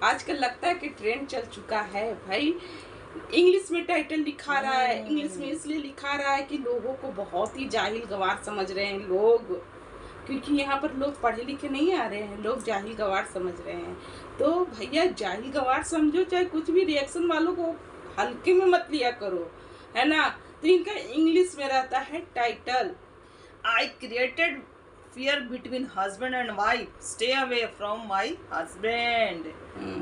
आजकल लगता है कि ट्रेंड चल चुका है भाई। इंग्लिश में टाइटल लिखा रहा है, इंग्लिश में इसलिए लिखा रहा है कि लोगों को बहुत ही जाहिल गंवार समझ रहे हैं लोग, क्योंकि यहाँ पर लोग पढ़े लिखे नहीं आ रहे हैं, लोग जाहिल गंवार समझ रहे हैं। तो भैया जाहिल गंवार समझो चाहे कुछ भी, रिएक्शन वालों को हल्के में मत लिया करो, है ना। तो इनका इंग्लिश में रहता है title, I created fear between husband and wife. Stay away from my husband.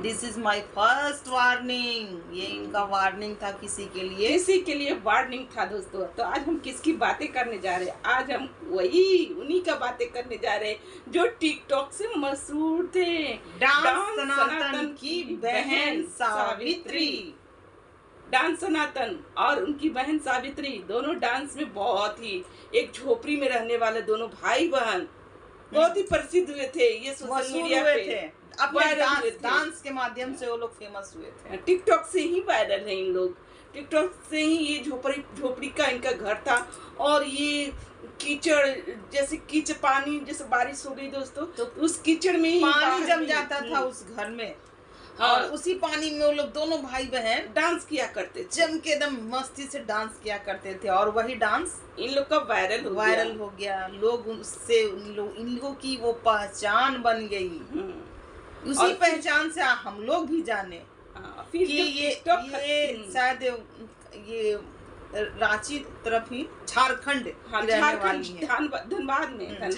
This is my first warning. ये इनका वार्निंग था किसी के लिए। किसी के लिए वार्निंग था दोस्तों। तो आज हम किसकी बातें करने जा रहे हैं? आज हम उन्हीं का बातें करने जा रहे हैं जो टिकटॉक से मशहूर थे। डांस सनातन की बहन सावित्री। डांस सनातन और उनकी बहन सावित्री दोनों डांस में बहुत ही, एक झोपड़ी में रहने वाले दोनों भाई बहन बहुत ही प्रसिद्ध हुए थे। ये सोशल मीडिया पे थे, अपने डांस के माध्यम से वो लोग फेमस हुए थे। टिकटॉक से ही वायरल है इन लोग, टिकटॉक से ही। ये झोपड़ी का इनका घर था और ये कीचड़, जैसे कीचड़ पानी, जैसे बारिश हो गई दोस्तों तो उस कीचड़ में ही पानी जम जाता था उस घर में। हाँ। और उसी पानी में वो लोग दोनों भाई बहन डांस किया करते थे, जम के एकदम मस्ती से डांस किया करते थे। और वही डांस इन लोग का वायरल हो गया। लोग उससे इन लोगों की वो पहचान बन गई। उसी पहचान से हम लोग भी जाने फिर कि ये शायद ये रांची तरफ ही झारखंड, धनबाद में,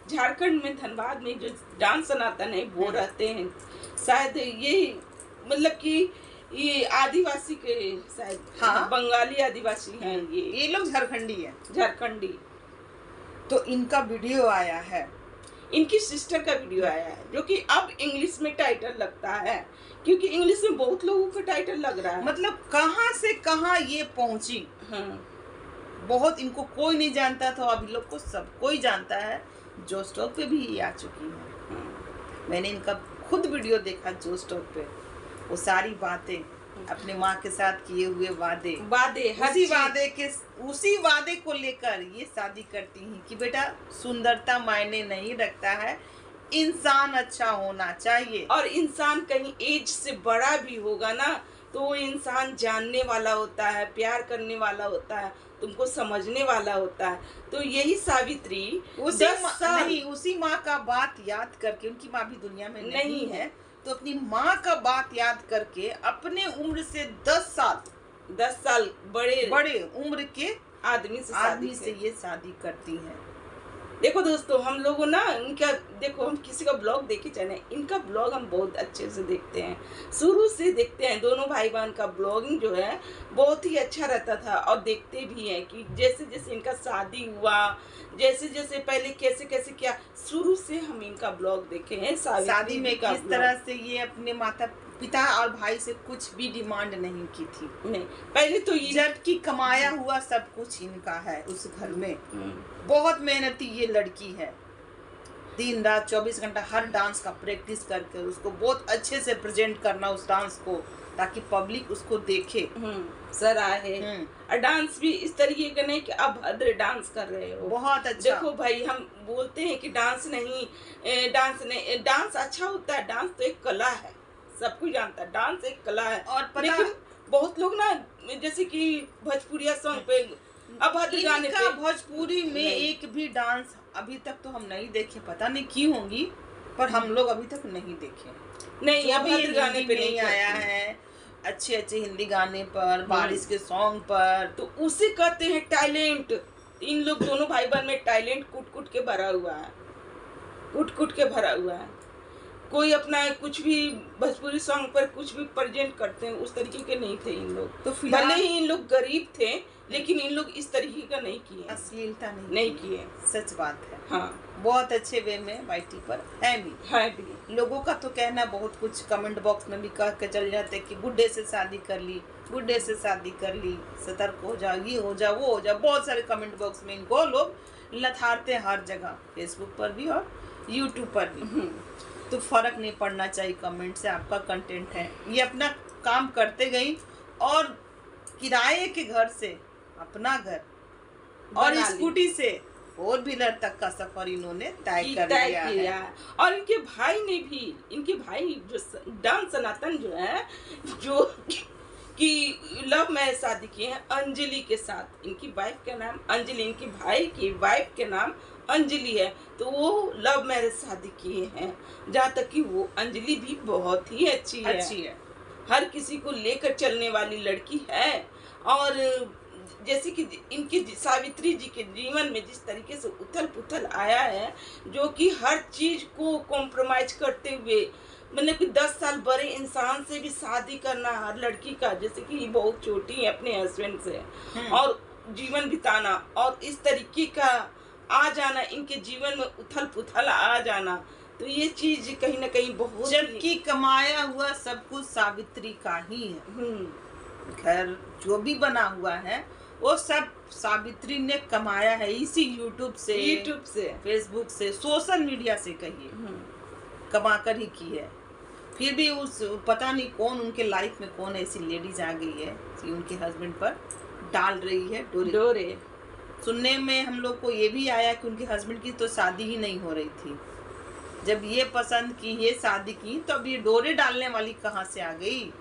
झारखंड में धनबाद में जो डांस सनातन है वो रहते हैं। शायद ये मतलब कि ये आदिवासी के शायद, हाँ, बंगाली आदिवासी हैं ये लोग झारखंडी है, झारखंडी। तो इनका वीडियो आया है, इनकी सिस्टर का वीडियो आया है जो कि अब इंग्लिश में टाइटल लगता है, क्योंकि इंग्लिश में बहुत लोगों का टाइटल लग रहा है। मतलब कहाँ से कहाँ ये पहुंची। बहुत इनको कोई नहीं जानता था, अभी लोग को सब कोई जानता है। जो स्टॉक पे भी ये आ चुकी है। मैंने इनका खुद वीडियो देखा जो स्टॉक पे, वो सारी बातें अपने माँ के साथ किए हुए वादे उसी वादे को लेकर ये शादी करती हैं कि बेटा सुंदरता मायने नहीं रखता है, इंसान अच्छा होना चाहिए। और इंसान कहीं एज से बड़ा भी होगा ना तो वो इंसान जानने वाला होता है, प्यार करने वाला होता है, तुमको समझने वाला होता है। तो यही सावित्री उसी माँ का बात याद करके, उनकी माँ भी दुनिया में नहीं है, तो अपनी माँ का बात याद करके अपने उम्र से 10 साल बड़े उम्र के आदमी से ये शादी करती हैं। देखो दोस्तों, हम लोगों ना इनका, देखो हम किसी का ब्लॉग देखे जाने, इनका ब्लॉग हम बहुत अच्छे से देखते हैं, शुरू से देखते हैं। दोनों भाई बहन का ब्लॉगिंग जो है बहुत ही अच्छा रहता था और देखते भी हैं कि जैसे जैसे इनका शादी हुआ, जैसे जैसे पहले कैसे कैसे क्या, शुरू से हम इनका ब्लॉग देखे हैं। शादी में किस तरह से ये अपने माता पिता और भाई से कुछ भी डिमांड नहीं की थी। नहीं, पहले तो जबकि कमाया हुआ सब कुछ इनका है उस घर में। बहुत मेहनती ये लड़की है, दिन रात 24 घंटा हर डांस का प्रैक्टिस करके उसको बहुत अच्छे से प्रेजेंट करना उस डांस को, ताकि पब्लिक उसको देखे, सराहे। और डांस भी इस तरीके का नहीं कि अब अभद्र डांस कर रहे हो, बहुत अच्छा। देखो भाई, हम बोलते हैं कि डांस अच्छा होता है, डांस तो एक कला है, सब कुछ जानता है, डांस एक कला है। और लेकिन बहुत लोग ना, जैसे कि भोजपुरिया सॉन्ग पे अभद्र गाने पे, भोजपुरी में एक भी डांस अभी तक तो हम नहीं देखे, पता नहीं क्यों होंगी, पर हम लोग अभी तक नहीं देखे। नहीं, अभी गाने पे नहीं आया है। अच्छे अच्छे हिंदी गाने पर, बारिश के सॉन्ग पर, तो उसे कहते हैं टैलेंट। इन लोग दोनों भाई बहन में टैलेंट कूट के भरा हुआ है। कोई अपना कुछ भी भोजपुरी सॉन्ग पर कुछ भी प्रेजेंट करते हैं, उस तरीके के नहीं थे इन लोग। तो भले ही इन लोग गरीब थे, लेकिन इन लोग इस तरीके का नहीं किए, अश्लीलता नहीं किए। सच बात है। हाँ, बहुत अच्छे वे में वाईटी पर है भी। लोगों का तो कहना बहुत कुछ, कमेंट बॉक्स में भी कह के चल जाते कि बुढ़े से शादी कर ली, सतर्क हो जाओ, ये हो जाओ, वो हो जाओ। बहुत सारे कमेंट बॉक्स में इनको लोग लथारते हर जगह, फेसबुक पर भी और यूट्यूब पर भी। तो फर्क नहीं पड़ना चाहिए कमेंट से, आपका कंटेंट है। ये अपना काम करते गई और किराए के घर से अपना घर और स्कूटी से 4 व्हीलर तक का सफर इन्होंने तय कर लिया है। और इनके भाई ने भी, इनके भाई जो डॉन सनातन जो है, जो कि लव मैरिज शादी किए हैं अंजलि के साथ। इनकी वाइफ का नाम अंजलि, इनकी भाई की वाइफ के नाम अंजलि है, तो वो लव मैरिज शादी किए हैं। जहाँ तक कि वो अंजलि भी बहुत ही अच्छी है, हर किसी को लेकर चलने वाली लड़की है। और जैसे कि इनके सावित्री जी के जीवन में जिस तरीके से उथल पुथल आया है, जो कि हर चीज को कॉम्प्रोमाइज करते हुए, मतलब कि 10 साल बड़े इंसान से भी शादी करना हर लड़की का, जैसे कि ये बहुत छोटी है अपने हस्बैंड से, और जीवन बिताना, और इस तरीके का आ जाना, इनके जीवन में उथल पुथल आ जाना, तो ये चीज कहीं ना कहीं बहुत, जबकि कमाया हुआ सब कुछ सावित्री का ही है। घर जो भी बना हुआ है वो सब सावित्री ने कमाया है, इसी यूट्यूब से, फेसबुक से, सोशल मीडिया से कहिए, कमा कर ही की है। फिर भी उस पता नहीं कौन उनके लाइफ में कौन ऐसी लेडीज आ गई है कि उनके हस्बैंड पर डाल रही है डोरे। सुनने में हम लोग को ये भी आया कि उनके हस्बैंड की तो शादी ही नहीं हो रही थी, जब ये पसंद की, ये शादी की, तो अब ये डोरे डालने वाली कहाँ से आ गई?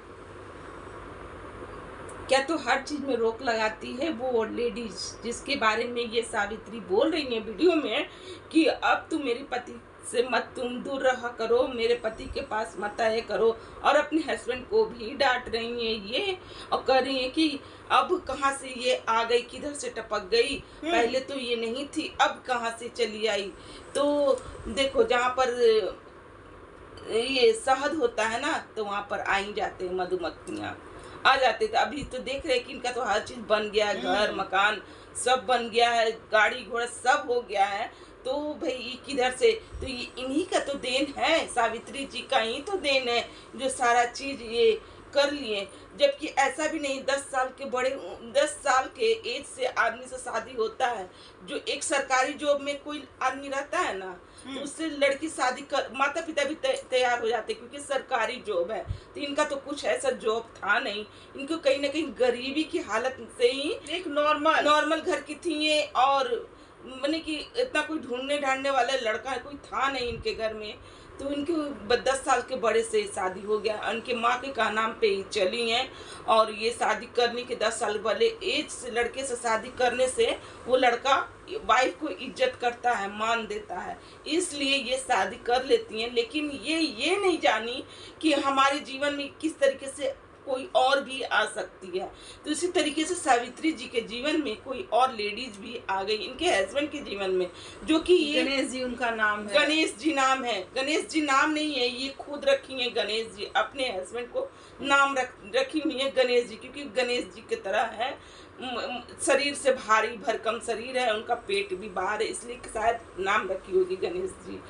क्या तो हर चीज में रोक लगाती है वो लेडीज, जिसके बारे में ये सावित्री बोल रही है वीडियो में कि अब तुम मेरे पति से मत तुम दूर रहा करो, मेरे पति के पास मत आया करो, और अपने हस्बैंड को भी डांट रही है ये, और कह रही है कि अब कहाँ से ये आ गई, किधर से टपक गई, पहले तो ये नहीं थी, अब कहाँ से चली आई। तो देखो, जहाँ पर ये शहद होता है ना, तो वहाँ पर आई जाते हैं मधुमक्खियाँ, आ जाते थे। अभी तो देख रहे हैं कि इनका तो हर चीज बन गया है, घर मकान सब बन गया है, गाड़ी घोड़ा सब हो गया है, तो भाई ये किधर से, तो ये इन्हीं का तो देन है, सावित्री जी का ही तो देन है जो सारा चीज ये कर लिए। जबकि ऐसा भी नहीं, 10 साल के एज से आदमी से शादी होता है। जो एक सरकारी जॉब में कोई आदमी रहता है ना, तो उससे लड़की शादी कर, माता पिता भी तैयार हो जाते, क्योंकि सरकारी जॉब है। तो इनका तो कुछ ऐसा जॉब था नहीं, इनको कहीं ना कहीं गरीबी की हालत से ही एक नॉर्मल घर की थी ये, और मैंने कि इतना कोई ढूंढने ढांढने वाला लड़का कोई था नहीं इनके घर में। तो इनके 10 साल के बड़े से शादी हो गया, उनके माँ के कहनाम पे ही चली हैं, और ये शादी करने के 10 साल वाले एज से लड़के से शादी करने से वो लड़का वाइफ को इज्जत करता है, मान देता है, इसलिए ये शादी कर लेती हैं। लेकिन ये नहीं जानी कि हमारे जीवन में किस तरीके से कोई और भी आ सकती है। तो इसी तरीके से सावित्री जी के जीवन में कोई और लेडीज भी आ गई इनके हस्बैंड के जीवन में, जो कि ये गणेश जी उनका नाम है, गणेश जी नाम है। गणेश जी नाम नहीं है, ये खुद रखी है गणेश जी, अपने हस्बैंड को नाम रखी हुई है गणेश जी, क्योंकि गणेश जी की तरह है, शरीर से भारी भरकम शरीर है, उनका पेट भी बाहर है, इसलिए शायद नाम रखी होगी गणेश जी।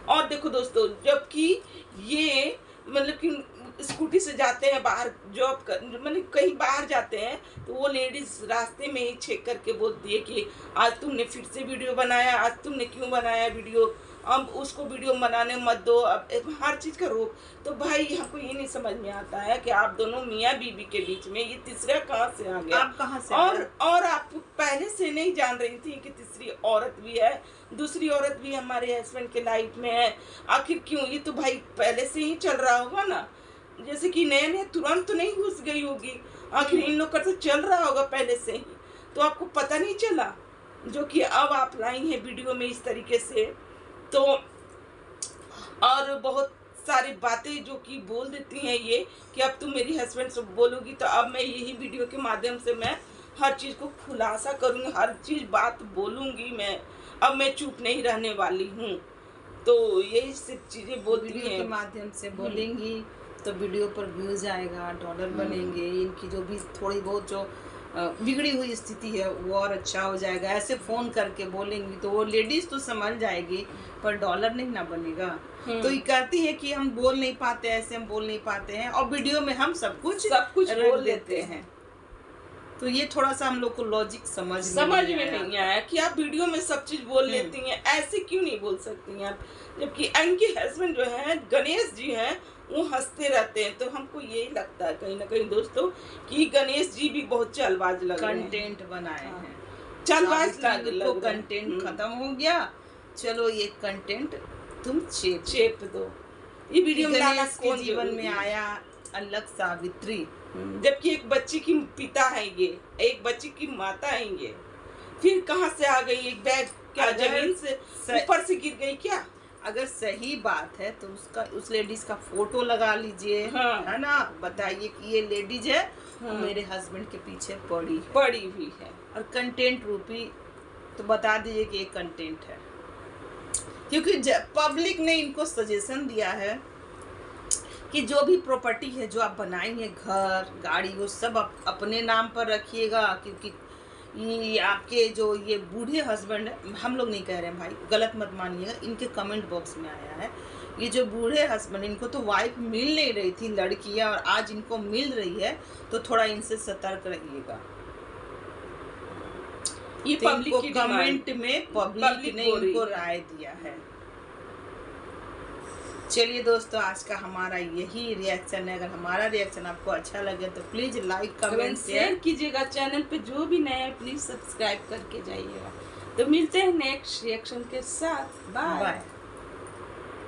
और देखो दोस्तों, जबकि ये मतलब कि स्कूटी से जाते हैं बाहर जॉब कर, मतलब कहीं बाहर जाते हैं, तो वो लेडीज रास्ते में ही चेक करके बोलती है कि आज तुमने फिर से वीडियो बनाया, आज तुमने क्यों बनाया वीडियो, अब उसको वीडियो बनाने मत दो, अब हर चीज़ का रोक। तो भाई हमको ये नहीं समझ में आता है कि आप दोनों मियाँ बीवी के बीच में ये तीसरा कहाँ से आ गया, आप कहाँ से और आप पहले से नहीं जान रही थी कि तीसरी औरत भी है, दूसरी औरत भी हमारे हस्बैंड के लाइफ में है, आखिर क्यों? ये तो भाई पहले से ही चल रहा होगा ना, जैसे कि नए तुरंत तो नहीं घुस गई होगी, आखिर इन लोग का तो चल रहा होगा पहले से ही, तो आपको पता नहीं चला, जो कि अब आप लाई हैं वीडियो में इस तरीके से। तो और बहुत सारी बातें जो कि बोल देती हैं ये कि अब तुम मेरी हस्बैंड से बोलोगी, तो अब मैं यही वीडियो के माध्यम से मैं हर चीज़ को खुलासा करूँगी, हर चीज़ बात बोलूँगी मैं, अब मैं चुप नहीं रहने वाली हूँ। तो यही सब चीज़ें बोलती हैं, के माध्यम से बोलेंगी तो वीडियो पर व्यूज आएगा, डॉलर बनेंगे, इनकी जो भी थोड़ी बहुत जो बिगड़ी हुई स्थिति है वो और अच्छा हो जाएगा। ऐसे फोन करके बोलेंगी तो वो लेडीज तो समझ जाएगी, पर डॉलर नहीं ना बनेगा। तो ये कहती है कि हम बोल नहीं पाते, ऐसे हम बोल नहीं पाते हैं, और वीडियो में हम सब कुछ बोल देते हैं। तो ये थोड़ा सा हम लोग को लॉजिक समझ में नहीं आया कि आप वीडियो में सब चीज बोल लेती हैं, ऐसे क्यों नहीं बोल सकती हैं आप? जबकि इनके हस्बैंड जो है गणेश जी हैं, वो हंसते रहते हैं, तो हमको यही लगता है कहीं ना कहीं दोस्तों कि गणेश जी भी बहुत चालबाज लग रहे हैं, कंटेंट बनाए हैं। चल बस को कंटेंट खत्म हो गया, चलो ये कंटेंट तुम चेप दो। ये वीडियो में लाना के जीवन में आया अलग सावित्री, जबकि एक बच्ची की पिता है ये, एक बच्ची की माता है ये, फिर कहाँ से आ गई? एक बैग क्या जमीन से ऊपर से गिर गई क्या? अगर सही बात है तो उसका उस लेडीज का फोटो लगा लीजिए। हाँ। है ना, बताइए कि ये लेडीज है। हाँ। मेरे हस्बैंड के पीछे पड़ी भी है और कंटेंट रूपी, तो बता दीजिए कि ये कंटेंट है, क्योंकि पब्लिक ने इनको सजेशन दिया है कि जो भी प्रॉपर्टी है जो आप बनाएंगे, घर गाड़ी, वो सब अपने नाम पर रखिएगा, क्योंकि ये आपके जो ये बूढ़े हस्बैंड है, हम लोग नहीं कह रहे हैं भाई, गलत मत मानिएगा, इनके कमेंट बॉक्स में आया है, ये जो बूढ़े हस्बैंड, इनको तो वाइफ मिल नहीं रही थी लड़कियां, और आज इनको मिल रही है, तो थोड़ा इनसे सतर्क रहिएगा। ये तो पब्लिक की कमेंट में पब्लिक ने इनको राय दिया है। चलिए दोस्तों, आज का हमारा यही रिएक्शन है। अगर हमारा रिएक्शन आपको अच्छा लगे तो प्लीज लाइक कमेंट शेयर कीजिएगा। चैनल पे जो भी नया है प्लीज सब्सक्राइब करके जाइएगा। तो मिलते हैं नेक्स्ट रिएक्शन के साथ। बाय।